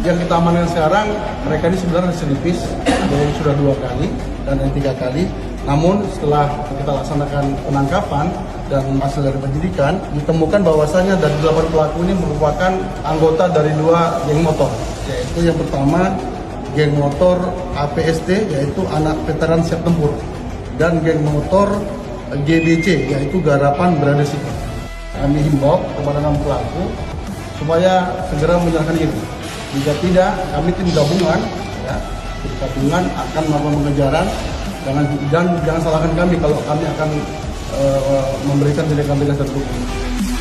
Yang kita amankan sekarang, mereka ini sebenarnya residipis, yang sudah 2 kali dan yang 3 kali. Namun setelah kita laksanakan penangkapan dan hasil dari penyidikan, ditemukan bahwasanya dari 8 pelaku ini merupakan anggota dari 2 geng motor. Yaitu yang pertama, geng motor APST, yaitu anak veteran siap tempur. Dan geng motor GBC, yaitu Garapan Berada Sipil. Kami himbau kepada 6 pelaku supaya segera menyerahkan diri. Jika tidak, kami tim gabungan, tim gabungan akan melakukan pengejaran. Jangan salahkan kami kalau kami akan memberikan tindakan tegas dan hukum.